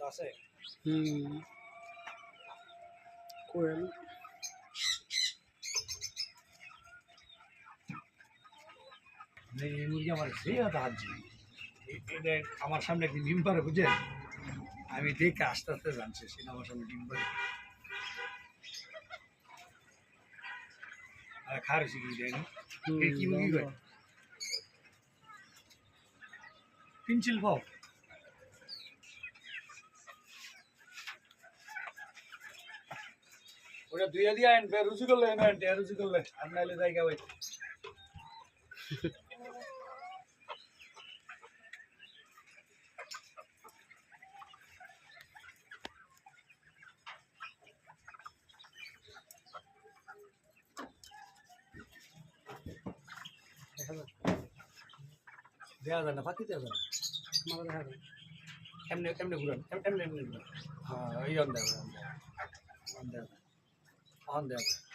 আছে কোয়েল এই মুরগি আমার সেই হাত এটা আমার সামনে একদিন ডিম পারে বুঝছেন আমি দেখে আস্তে আস্তে জানছি সেটা আমার সামনে ডিম পারে আর খার শিখি দেয়নি কি মুরগি করে পিনচিল পাও ওটা দুইয়া দিয়ে আইন রুচি করলে রুচি করলে আর নাইলে জায়গা ভাই দেওয়া যায় না ফাঁকি দেওয়া যায় না আমার দেখা যায় এমনি এমনি ঘুরান এমনি ঘুরান হ্যাঁ এই অন দেওয়া অন দেওয়া